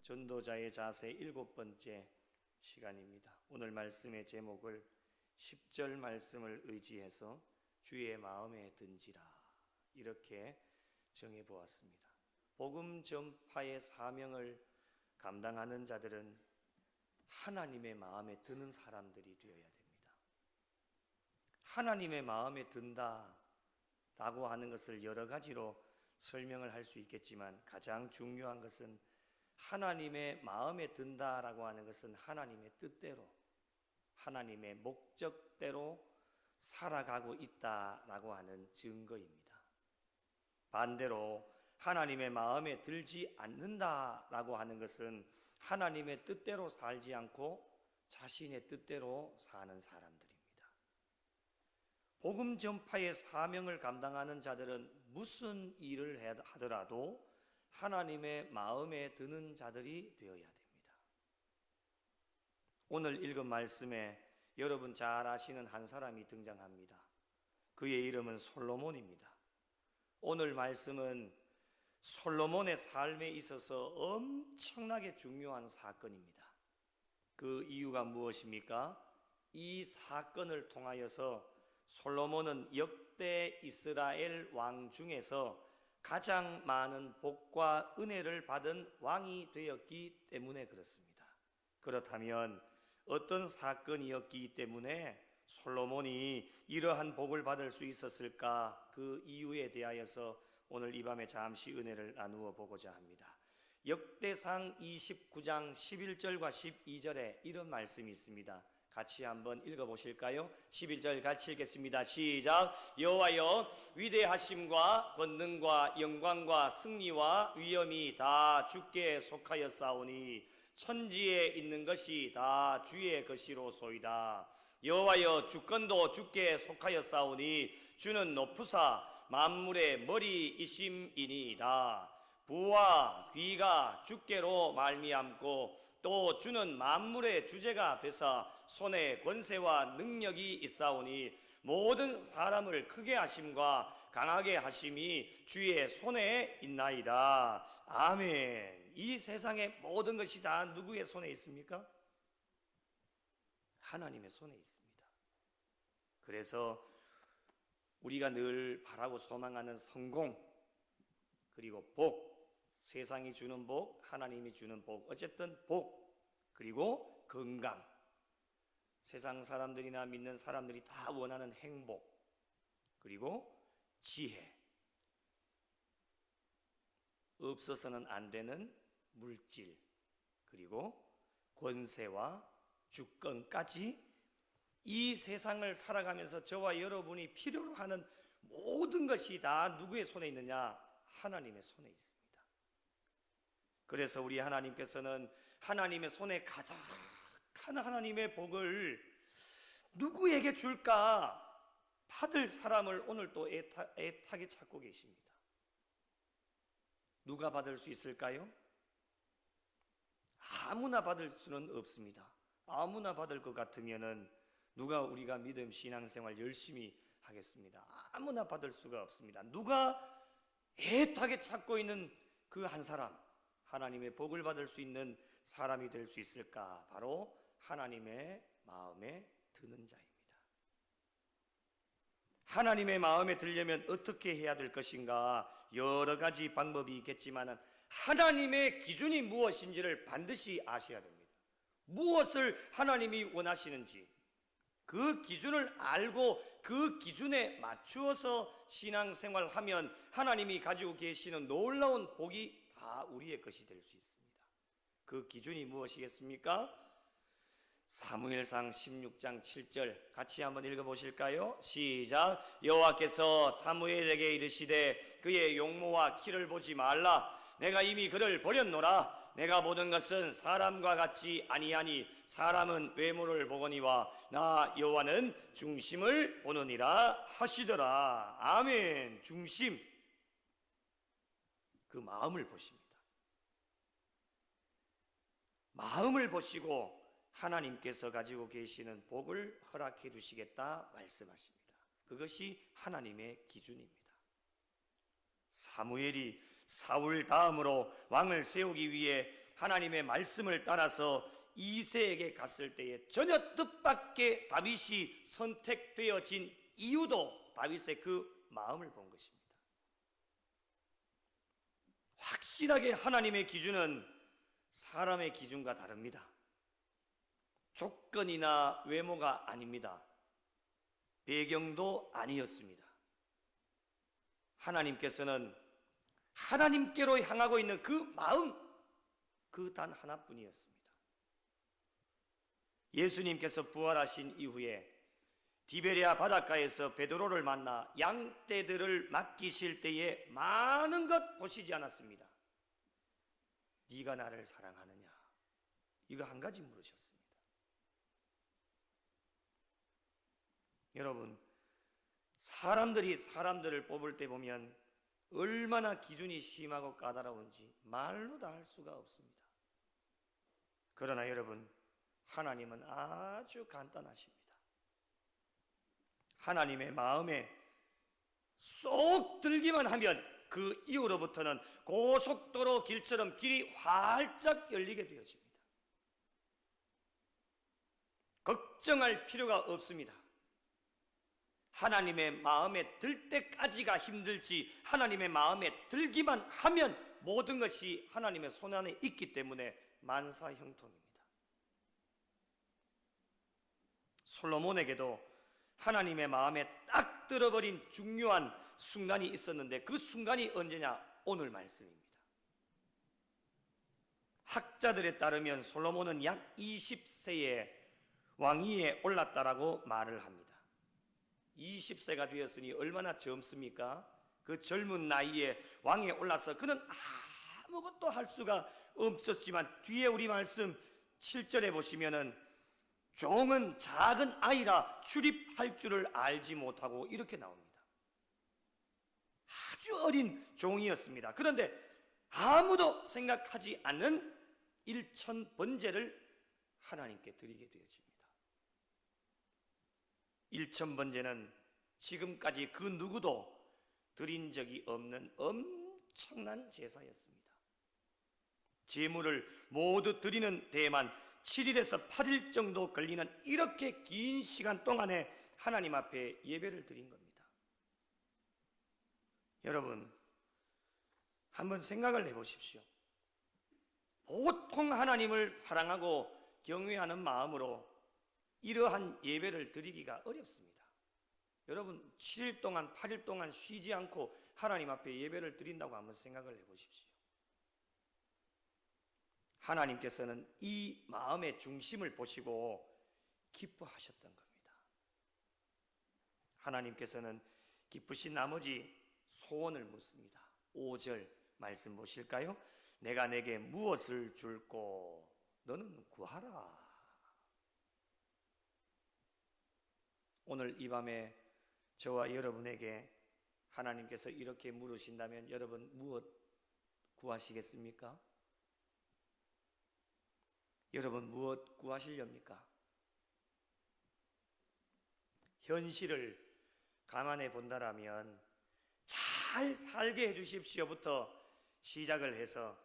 전도자의 자세 7번째 시간입니다. 오늘 말씀의 제목을 10절 말씀을 의지해서 주의 마음에 든지라 이렇게 정해보았습니다. 복음 전파의 사명을 감당하는 자들은 하나님의 마음에 드는 사람들이 되어야 됩니다. 하나님의 마음에 든다라고 하는 것을 여러 가지로 설명을 할 수 있겠지만 가장 중요한 것은 하나님의 마음에 든다라고 하는 것은 하나님의 뜻대로, 하나님의 목적대로 살아가고 있다라고 하는 증거입니다. 반대로 하나님의 마음에 들지 않는다라고 하는 것은 하나님의 뜻대로 살지 않고 자신의 뜻대로 사는 사람들입니다. 복음 전파의 사명을 감당하는 자들은 무슨 일을 하더라도 하나님의 마음에 드는 자들이 되어야 됩니다. 오늘 읽은 말씀에 여러분 잘 아시는 한 사람이 등장합니다. 그의 이름은 솔로몬입니다. 오늘 말씀은 솔로몬의 삶에 있어서 엄청나게 중요한 사건입니다. 그 이유가 무엇입니까? 이 사건을 통하여서 솔로몬은 역대 이스라엘 왕 중에서 가장 많은 복과 은혜를 받은 왕이 되었기 때문에 그렇습니다. 그렇다면 어떤 사건이었기 때문에 솔로몬이 이러한 복을 받을 수 있었을까? 그 이유에 대하여서 오늘 이 밤에 잠시 은혜를 나누어 보고자 합니다. 역대상 29장 11절과 12절에 이런 말씀이 있습니다. 같이 한번 읽어보실까요? 11절 같이 읽겠습니다. 시작. 여호와여, 위대하심과 권능과 영광과 승리와 위엄이 다 주께 속하였사오니 천지에 있는 것이 다 주의 것이로소이다. 여호와여, 주권도 주께 속하였사오니 주는 높으사 만물의 머리이심이니이다. 부와 귀가 주께로 말미암고 또 주는 만물의 주제가 되사 손에 권세와 능력이 있사오니 모든 사람을 크게 하심과 강하게 하심이 주의 손에 있나이다. 아멘. 이 세상의 모든 것이 다 누구의 손에 있습니까? 하나님의 손에 있습니다. 그래서 우리가 늘 바라고 소망하는 성공, 그리고 복, 세상이 주는 복, 하나님이 주는 복, 어쨌든 복, 그리고 건강, 세상 사람들이나 믿는 사람들이 다 원하는 행복, 그리고 지혜, 없어서는 안 되는 물질, 그리고 권세와 주권까지 이 세상을 살아가면서 저와 여러분이 필요로 하는 모든 것이 다 누구의 손에 있느냐? 하나님의 손에 있습니다. 그래서 우리 하나님께서는 하나님의 손에 가득한 하나님의 복을 누구에게 줄까? 받을 사람을 오늘 또 애타게 찾고 계십니다. 누가 받을 수 있을까요? 아무나 받을 수는 없습니다. 아무나 받을 것 같으면은 누가 우리가 믿음 신앙생활 열심히 하겠습니다. 아무나 받을 수가 없습니다. 누가 애타게 찾고 있는 그 한 사람, 하나님의 복을 받을 수 있는 사람이 될 수 있을까? 바로 하나님의 마음에 드는 자입니다. 하나님의 마음에 들려면 어떻게 해야 될 것인가? 여러 가지 방법이 있겠지만 하나님의 기준이 무엇인지를 반드시 아셔야 됩니다. 무엇을 하나님이 원하시는지 그 기준을 알고 그 기준에 맞추어서 신앙생활하면 하나님이 가지고 계시는 놀라운 복이 다 우리의 것이 될 수 있습니다. 그 기준이 무엇이겠습니까? 사무엘상 16장 7절 같이 한번 읽어보실까요? 시작. 여호와께서 사무엘에게 이르시되 그의 용모와 키를 보지 말라. 내가 이미 그를 버렸노라. 내가 보는 것은 사람과 같지 아니하니 사람은 외모를 보거니와 나 여호와는 중심을 보느니라 하시더라. 아멘. 중심, 그 마음을 보십니다. 마음을 보시고 하나님께서 가지고 계시는 복을 허락해 주시겠다 말씀하십니다. 그것이 하나님의 기준입니다. 사무엘이 사울 다음으로 왕을 세우기 위해 하나님의 말씀을 따라서 이새에게 갔을 때에 전혀 뜻밖의 다윗이 선택되어진 이유도 다윗의 그 마음을 본 것입니다. 확실하게 하나님의 기준은 사람의 기준과 다릅니다. 조건이나 외모가 아닙니다. 배경도 아니었습니다. 하나님께서는 하나님께로 향하고 있는 그 마음, 그 단 하나뿐이었습니다. 예수님께서 부활하신 이후에 디베랴 바닷가에서 베드로를 만나 양떼들을 맡기실 때에 많은 것 보시지 않았습니다. 네가 나를 사랑하느냐? 이거 한 가지 물으셨습니다. 여러분, 사람들이 사람들을 뽑을 때 보면 얼마나 기준이 심하고 까다로운지 말로 다 할 수가 없습니다. 그러나 여러분, 하나님은 아주 간단하십니다. 하나님의 마음에 쏙 들기만 하면 그 이후로부터는 고속도로 길처럼 길이 활짝 열리게 되어집니다. 걱정할 필요가 없습니다. 하나님의 마음에 들 때까지가 힘들지 하나님의 마음에 들기만 하면 모든 것이 하나님의 손 안에 있기 때문에 만사형통입니다. 솔로몬에게도 하나님의 마음에 딱 들어버린 중요한 순간이 있었는데 그 순간이 언제냐? 오늘 말씀입니다. 학자들에 따르면 솔로몬은 약 20세에 왕위에 올랐다라고 말을 합니다. 20세가 되었으니 얼마나 젊습니까? 그 젊은 나이에 왕위에 올라서 그는 아무것도 할 수가 없었지만 뒤에 우리 말씀 7절에 보시면은 종은 작은 아이라 출입할 줄을 알지 못하고 이렇게 나옵니다. 아주 어린 종이었습니다. 그런데 아무도 생각하지 않는 일천번제를 하나님께 드리게 되어집니다. 일천번제는 지금까지 그 누구도 드린 적이 없는 엄청난 제사였습니다. 제물을 모두 드리는 데에만 7일에서 8일 정도 걸리는 이렇게 긴 시간 동안에 하나님 앞에 예배를 드린 겁니다. 여러분, 한번 생각을 해보십시오. 보통 하나님을 사랑하고 경외하는 마음으로 이러한 예배를 드리기가 어렵습니다. 여러분, 7일 동안 8일 동안 쉬지 않고 하나님 앞에 예배를 드린다고 한번 생각을 해보십시오. 하나님께서는 이 마음의 중심을 보시고 기뻐하셨던 겁니다. 하나님께서는 기쁘신 나머지 소원을 묻습니다. 5절 말씀 보실까요? 내가 내게 무엇을 줄꼬 너는 구하라. 오늘 이 밤에 저와 여러분에게 하나님께서 이렇게 물으신다면 여러분 무엇 구하시겠습니까? 여러분 무엇 구하시렵니까? 현실을 감안해 본다라면 잘 살게 해주십시오부터 시작을 해서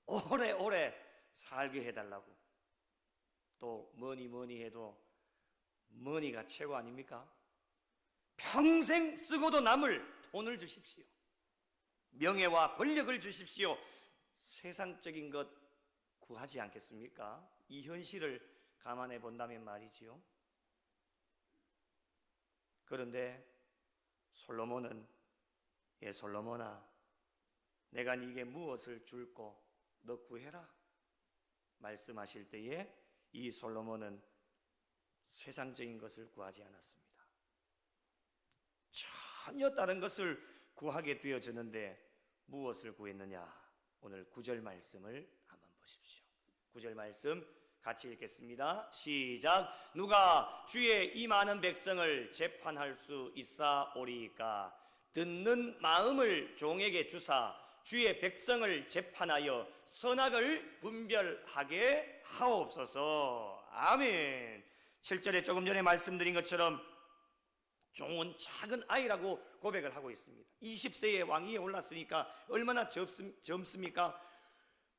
오래오래 살게 해달라고, 또 뭐니 해도 머니가 최고 아닙니까? 평생 쓰고도 남을 돈을 주십시오. 명예와 권력을 주십시오. 세상적인 것 구하지 않겠습니까? 이 현실을 감안해 본다면 말이지요. 그런데 솔로몬은 솔로몬아, 내가 네게 무엇을 줄꼬 너 구해라 말씀하실 때에 이 솔로몬은 세상적인 것을 구하지 않았습니다. 전혀 다른 것을 구하게 되어졌는데 무엇을 구했느냐? 오늘 9절 말씀을 한번 보십시오. 9절 말씀 같이 읽겠습니다. 시작. 누가 주의 이 많은 백성을 재판할 수 있사오리이까? 듣는 마음을 종에게 주사 주의 백성을 재판하여 선악을 분별하게 하옵소서. 아멘. 7절에 조금 전에 말씀드린 것처럼 종은 작은 아이라고 고백을 하고 있습니다. 20세의 왕위에 올랐으니까 얼마나 젊습니까?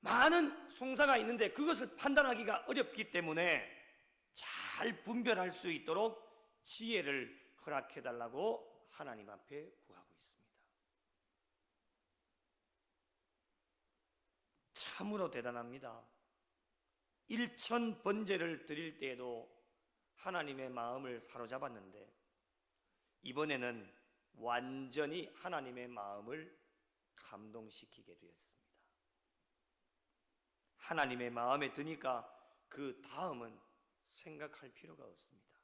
많은 송사가 있는데 그것을 판단하기가 어렵기 때문에 잘 분별할 수 있도록 지혜를 허락해달라고 하나님 앞에 구하고 있습니다. 참으로 대단합니다. 1000번제를 드릴 때에도 하나님의 마음을 사로잡았는데 이번에는 완전히 하나님의 마음을 감동시키게 되었습니다. 하나님의 마음에 드니까 그 다음은 생각할 필요가 없습니다.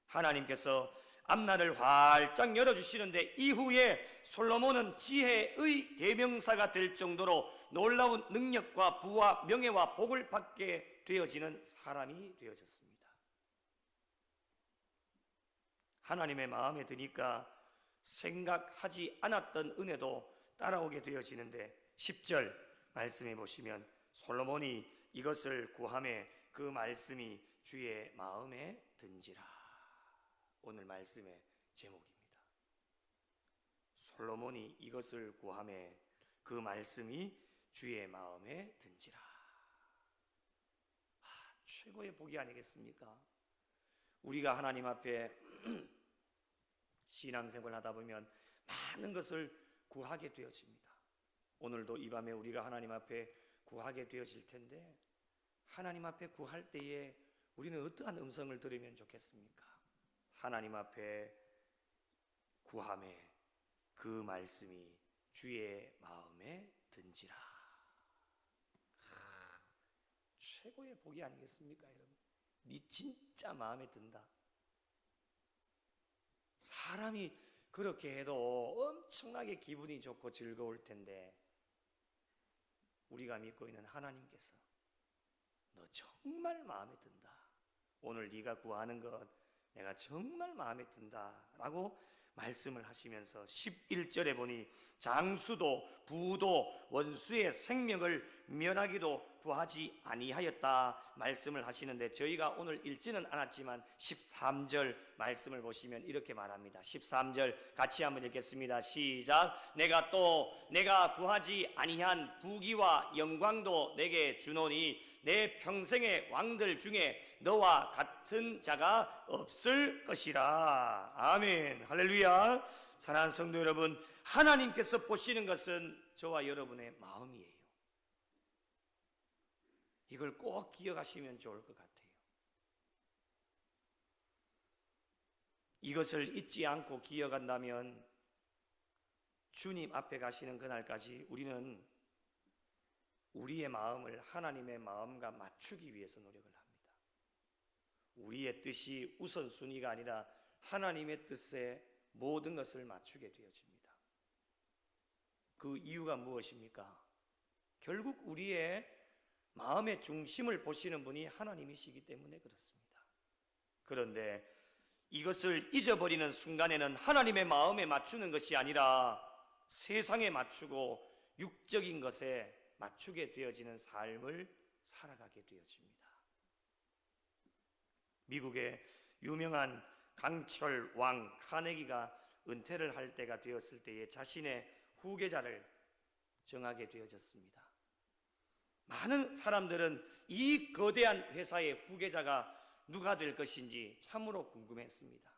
하나님께서 앞날을 활짝 열어주시는데 이후에 솔로몬은 지혜의 대명사가 될 정도로 놀라운 능력과 부와 명예와 복을 받게 되어지는 사람이 되어졌습니다. 하나님의 마음에 드니까 생각하지 않았던 은혜도 따라오게 되어지는데 10절 말씀해 보시면 솔로몬이 이것을 구하매 그 말씀이 주의 마음에 든지라. 오늘 말씀의 제목입니다. 솔로몬이 이것을 구하매 그 말씀이 주의 마음에 든지라. 최고의 복이 아니겠습니까? 우리가 하나님 앞에 신앙생활 하다 보면 많은 것을 구하게 되어집니다. 오늘도 이 밤에 우리가 하나님 앞에 구하게 되어질 텐데 하나님 앞에 구할 때에 우리는 어떠한 음성을 들으면 좋겠습니까? 하나님 앞에 구함에 그 말씀이 주의 마음에 든지라. 최고의 복이 아니겠습니까, 여러분? 네 진짜 마음에 든다. 사람이 그렇게 해도 엄청나게 기분이 좋고 즐거울 텐데 우리가 믿고 있는 하나님께서 너 정말 마음에 든다. 오늘 네가 구하는 것 내가 정말 마음에 든다 라고 말씀을 하시면서 11절에 보니 장수도 부도 원수의 생명을 면하기도 구하지 아니하였다 말씀을 하시는데 저희가 오늘 읽지는 않았지만 13절 말씀을 보시면 이렇게 말합니다. 13절 같이 한번 읽겠습니다. 시작. 내가 구하지 아니한 부귀와 영광도 내게 주노니 내 평생의 왕들 중에 너와 같은 자가 없을 것이라. 아멘. 할렐루야. 사랑하는 성도 여러분, 하나님께서 보시는 것은 저와 여러분의 마음이에요. 이걸 꼭 기억하시면 좋을 것 같아요. 이것을 잊지 않고 기억한다면 주님 앞에 가시는 그날까지 우리는 우리의 마음을 하나님의 마음과 맞추기 위해서 노력을 합니다. 우리의 뜻이 우선순위가 아니라 하나님의 뜻에 모든 것을 맞추게 되어집니다. 그 이유가 무엇입니까? 결국 우리의 마음의 중심을 보시는 분이 하나님이시기 때문에 그렇습니다. 그런데 이것을 잊어버리는 순간에는 하나님의 마음에 맞추는 것이 아니라 세상에 맞추고 육적인 것에 맞추게 되어지는 삶을 살아가게 되어집니다. 미국의 유명한 강철 왕 카네기가 은퇴를 할 때가 되었을 때에 자신의 후계자를 정하게 되어졌습니다. 많은 사람들은 이 거대한 회사의 후계자가 누가 될 것인지 참으로 궁금했습니다.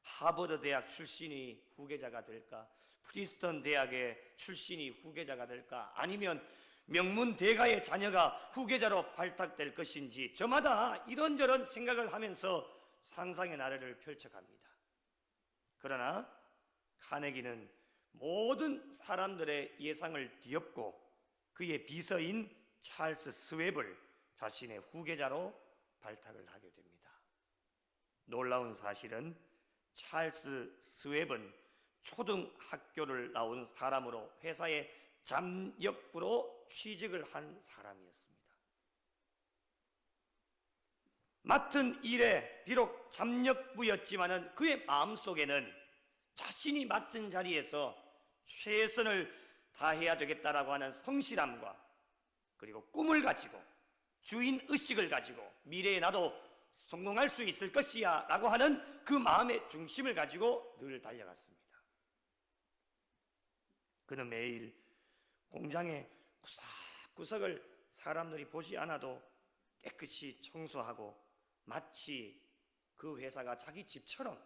하버드 대학 출신이 후계자가 될까? 프린스턴 대학의 출신이 후계자가 될까? 아니면 명문 대가의 자녀가 후계자로 발탁될 것인지 저마다 이런저런 생각을 하면서 상상의 나래를 펼쳐갑니다. 그러나 카네기는 모든 사람들의 예상을 뒤엎고 그의 비서인 찰스 스웩을 자신의 후계자로 발탁을 하게 됩니다. 놀라운 사실은 찰스 스웩은 초등학교를 나온 사람으로 회사의 잠역부로 취직을 한 사람이었습니다. 맡은 일에 비록 잠역부였지만은 그의 마음속에는 자신이 맡은 자리에서 최선을 다해야 되겠다라고 하는 성실함과 그리고 꿈을 가지고 주인의식을 가지고 미래에 나도 성공할 수 있을 것이야 라고 하는 그 마음의 중심을 가지고 늘 달려갔습니다. 그는 매일 공장에 구석구석을 사람들이 보지 않아도 깨끗이 청소하고 마치 그 회사가 자기 집처럼,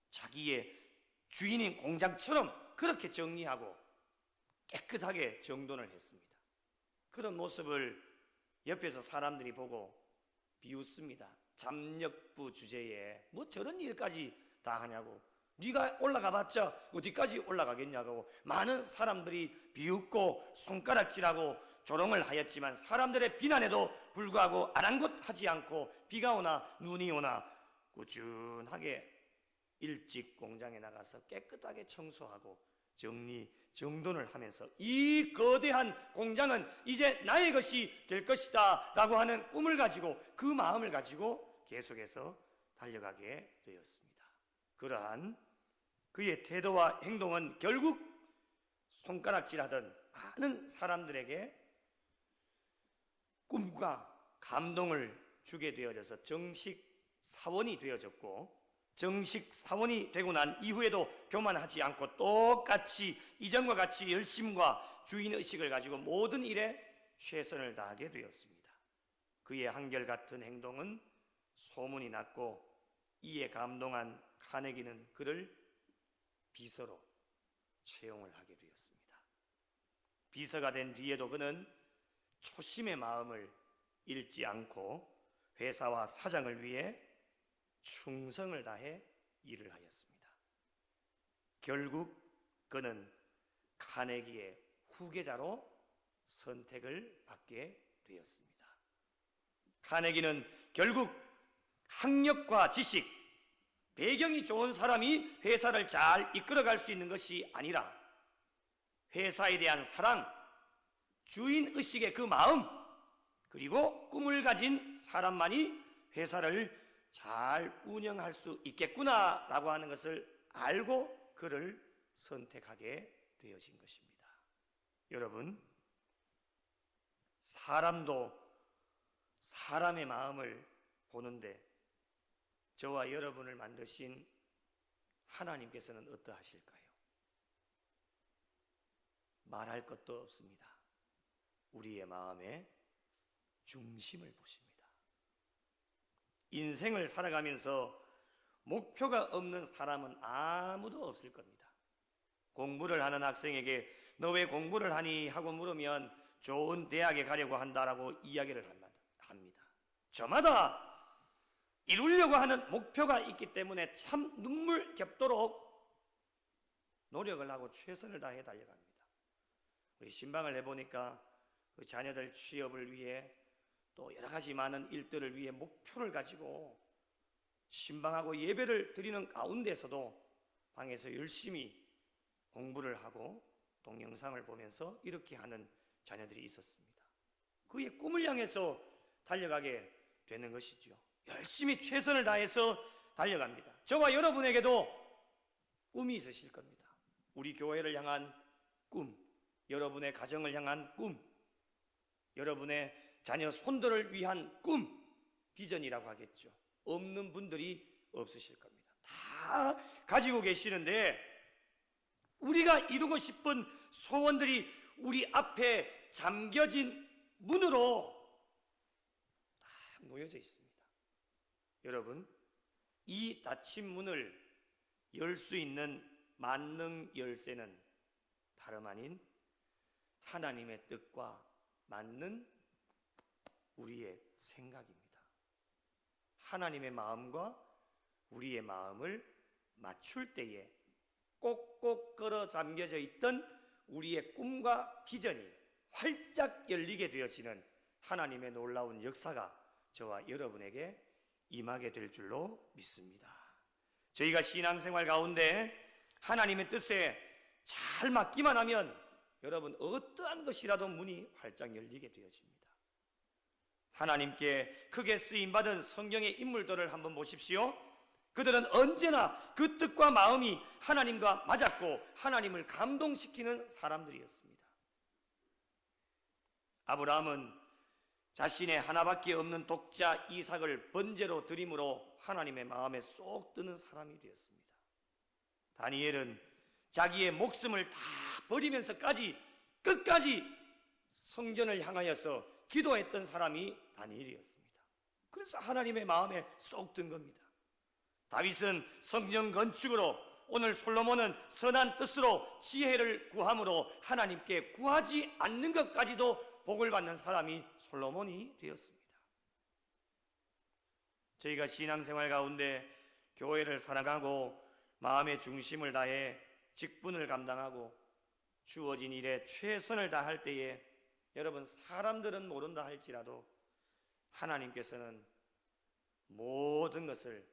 자기의 주인인 공장처럼 그렇게 정리하고 깨끗하게 정돈을 했습니다. 그런 모습을 옆에서 사람들이 보고 비웃습니다. 잠력부 주제에 뭐 저런 일까지 다 하냐고, 네가 올라가 봤자 어디까지 올라가겠냐고 많은 사람들이 비웃고 손가락질하고 조롱을 하였지만, 사람들의 비난에도 불구하고 아랑곳하지 않고 비가 오나 눈이 오나 꾸준하게 일찍 공장에 나가서 깨끗하게 청소하고 정돈을 하면서 이 거대한 공장은 이제 나의 것이 될 것이다 라고 하는 꿈을 가지고, 그 마음을 가지고 계속해서 달려가게 되었습니다. 그러한 그의 태도와 행동은 결국 손가락질하던 많은 사람들에게 꿈과 감동을 주게 되어져서 정식 사원이 되어졌고, 정식 사원이 되고 난 이후에도 교만하지 않고 똑같이 이전과 같이 열심과 주인의식을 가지고 모든 일에 최선을 다하게 되었습니다. 그의 한결같은 행동은 소문이 났고, 이에 감동한 카네기는 그를 비서로 채용을 하게 되었습니다. 비서가 된 뒤에도 그는 초심의 마음을 잃지 않고 회사와 사장을 위해 충성을 다해 일을 하였습니다. 결국 그는 카네기의 후계자로 선택을 받게 되었습니다. 카네기는 결국 학력과 지식, 배경이 좋은 사람이 회사를 잘 이끌어갈 수 있는 것이 아니라 회사에 대한 사랑, 주인의식의 그 마음, 그리고 꿈을 가진 사람만이 회사를 잘 운영할 수 있겠구나라고 하는 것을 알고 그를 선택하게 되어진 것입니다. 여러분, 사람도 사람의 마음을 보는데 저와 여러분을 만드신 하나님께서는 어떠하실까요? 말할 것도 없습니다. 우리의 마음의 중심을 보십니다. 인생을 살아가면서 목표가 없는 사람은 아무도 없을 겁니다. 공부를 하는 학생에게 너 왜 공부를 하니? 하고 물으면 좋은 대학에 가려고 한다라고 이야기를 합니다. 저마다 이루려고 하는 목표가 있기 때문에 참 눈물 겹도록 노력을 하고 최선을 다해 달려갑니다. 우리 신방을 해보니까 그 자녀들 취업을 위해 또 여러 가지 많은 일들을 위해 목표를 가지고 신방하고 예배를 드리는 가운데서도 방에서 열심히 공부를 하고 동영상을 보면서 이렇게 하는 자녀들이 있었습니다. 그의 꿈을 향해서 달려가게 되는 것이죠. 열심히 최선을 다해서 달려갑니다. 저와 여러분에게도 꿈이 있으실 겁니다. 우리 교회를 향한 꿈, 여러분의 가정을 향한 꿈, 여러분의 자녀 손들을 위한 꿈, 비전이라고 하겠죠. 없는 분들이 없으실 겁니다. 다 가지고 계시는데 우리가 이루고 싶은 소원들이 우리 앞에 잠겨진 문으로 다 모여져 있습니다. 여러분, 이 닫힌 문을 열 수 있는 만능 열쇠는 다름 아닌 하나님의 뜻과 맞는 우리의 생각입니다. 하나님의 마음과 우리의 마음을 맞출 때에 꼭꼭 끌어 잠겨져 있던 우리의 꿈과 비전이 활짝 열리게 되어지는 하나님의 놀라운 역사가 저와 여러분에게 임하게 될 줄로 믿습니다. 저희가 신앙생활 가운데 하나님의 뜻에 잘 맞기만 하면 여러분 어떠한 것이라도 문이 활짝 열리게 되어집니다. 하나님께 크게 쓰임받은 성경의 인물들을 한번 보십시오. 그들은 언제나 그 뜻과 마음이 하나님과 맞았고 하나님을 감동시키는 사람들이었습니다. 아브라함은 자신의 하나밖에 없는 독자 이삭을 번제로 드림으로 하나님의 마음에 쏙 드는 사람이 되었습니다. 다니엘은 자기의 목숨을 다 버리면서까지 끝까지 성전을 향하여서 기도했던 사람이 다니엘이었습니다. 그래서 하나님의 마음에 쏙 든 겁니다. 다윗은 성전 건축으로, 오늘 솔로몬은 선한 뜻으로 지혜를 구함으로 하나님께 구하지 않는 것까지도 복을 받는 사람이 솔로몬이 되었습니다. 저희가 신앙생활 가운데 교회를 살아가고 마음의 중심을 다해 직분을 감당하고 주어진 일에 최선을 다할 때에 여러분, 사람들은 모른다 할지라도 하나님께서는 모든 것을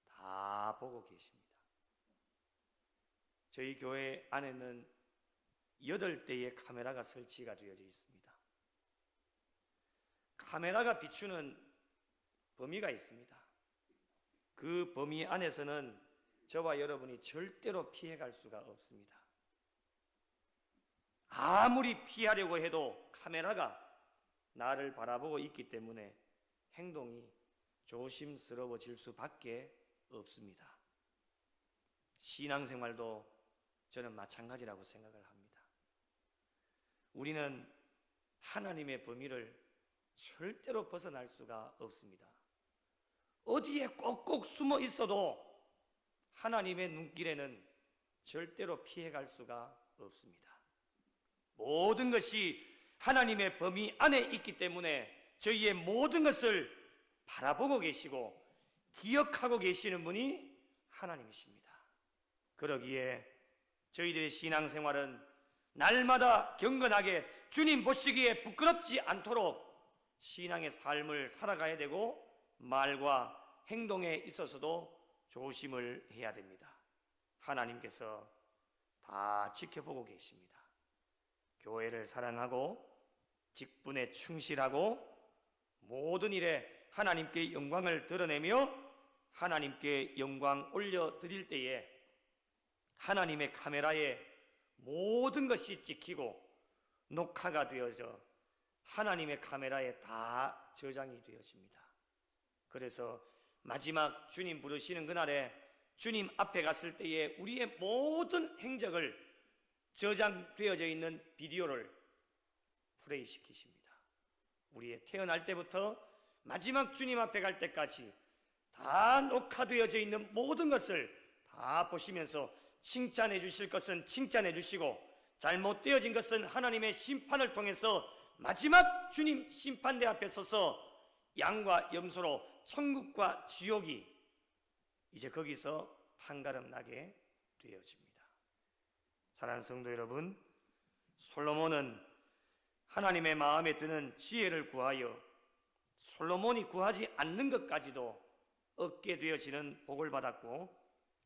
다 보고 계십니다. 저희 교회 안에는 8대의 카메라가 설치가 되어져 있습니다. 카메라가 비추는 범위가 있습니다. 그 범위 안에서는 저와 여러분이 절대로 피해갈 수가 없습니다. 아무리 피하려고 해도 카메라가 나를 바라보고 있기 때문에 행동이 조심스러워질 수밖에 없습니다. 신앙생활도 저는 마찬가지라고 생각을 합니다. 우리는 하나님의 범위를 절대로 벗어날 수가 없습니다. 어디에 꼭꼭 숨어 있어도 하나님의 눈길에는 절대로 피해갈 수가 없습니다. 모든 것이 하나님의 범위 안에 있기 때문에 저희의 모든 것을 바라보고 계시고 기억하고 계시는 분이 하나님이십니다. 그러기에 저희들의 신앙생활은 날마다 경건하게 주님 보시기에 부끄럽지 않도록 신앙의 삶을 살아가야 되고 말과 행동에 있어서도 조심을 해야 됩니다. 하나님께서 다 지켜보고 계십니다. 교회를 사랑하고 직분에 충실하고 모든 일에 하나님께 영광을 드러내며 하나님께 영광 올려드릴 때에 하나님의 카메라에 모든 것이 찍히고 녹화가 되어져 하나님의 카메라에 다 저장이 되어집니다. 그래서 마지막 주님 부르시는 그날에 주님 앞에 갔을 때에 우리의 모든 행적을 저장되어져 있는 비디오를 플레이시키십니다. 우리의 태어날 때부터 마지막 주님 앞에 갈 때까지 다 녹화되어져 있는 모든 것을 다 보시면서 칭찬해 주실 것은 칭찬해 주시고 잘못되어진 것은 하나님의 심판을 통해서 마지막 주님 심판대 앞에 서서 양과 염소로 천국과 지옥이 이제 거기서 판가름 나게 되어집니다. 사랑하는 성도 여러분, 솔로몬은 하나님의 마음에 드는 지혜를 구하여 솔로몬이 구하지 않는 것까지도 얻게 되어지는 복을 받았고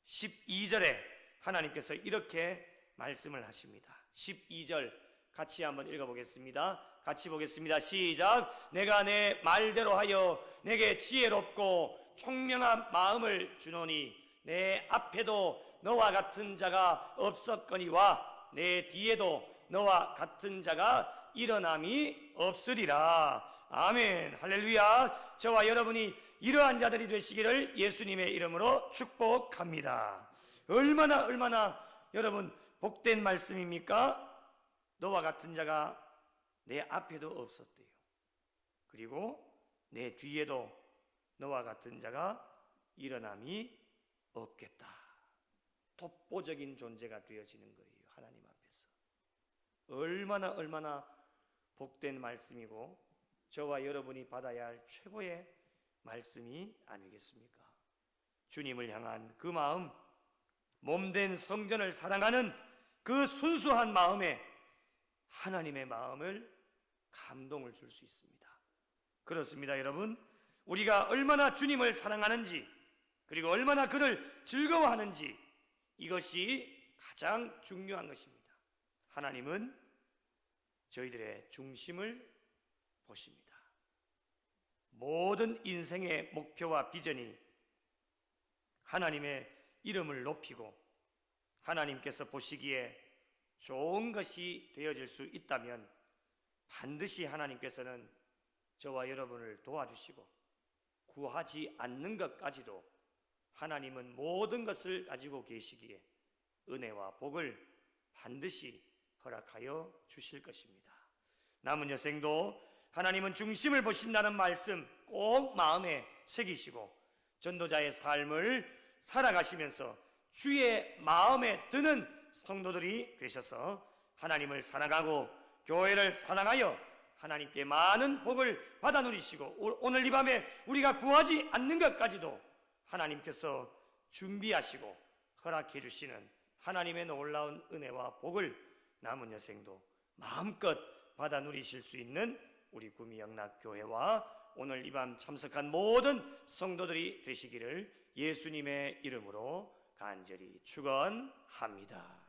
12절에 하나님께서 이렇게 말씀을 하십니다. 12절 같이 한번 읽어보겠습니다. 같이 보겠습니다. 시작. 내가 내 말대로 하여 내게 지혜롭고 총명한 마음을 주노니 내 앞에도 너와 같은 자가 없었거니와 내 뒤에도 너와 같은 자가 일어남이 없으리라. 아멘. 할렐루야. 저와 여러분이 이러한 자들이 되시기를 예수님의 이름으로 축복합니다. 얼마나 여러분 복된 말씀입니까? 너와 같은 자가 내 앞에도 없었대요. 그리고 내 뒤에도 너와 같은 자가 일어남이 없겠다. 독보적인 존재가 되어지는 거예요. 하나님 앞에서. 얼마나 복된 말씀이고 저와 여러분이 받아야 할 최고의 말씀이 아니겠습니까? 주님을 향한 그 마음, 몸된 성전을 사랑하는 그 순수한 마음에 하나님의 마음을 감동을 줄 수 있습니다. 그렇습니다, 여러분. 우리가 얼마나 주님을 사랑하는지 그리고 얼마나 그를 즐거워하는지 이것이 가장 중요한 것입니다. 하나님은 저희들의 중심을 보십니다. 모든 인생의 목표와 비전이 하나님의 이름을 높이고 하나님께서 보시기에 좋은 것이 되어질 수 있다면 반드시 하나님께서는 저와 여러분을 도와주시고 구하지 않는 것까지도 하나님은 모든 것을 가지고 계시기에 은혜와 복을 반드시 허락하여 주실 것입니다. 남은 여생도 하나님은 중심을 보신다는 말씀 꼭 마음에 새기시고 전도자의 삶을 살아가시면서 주의 마음에 드는 성도들이 되셔서 하나님을 사랑하고 교회를 사랑하여 하나님께 많은 복을 받아 누리시고 오늘 이 밤에 우리가 구하지 않는 것까지도 하나님께서 준비하시고 허락해 주시는 하나님의 놀라운 은혜와 복을 남은 여생도 마음껏 받아 누리실 수 있는 우리 구미영락교회와 오늘 이 밤 참석한 모든 성도들이 되시기를 예수님의 이름으로 간절히 축원합니다.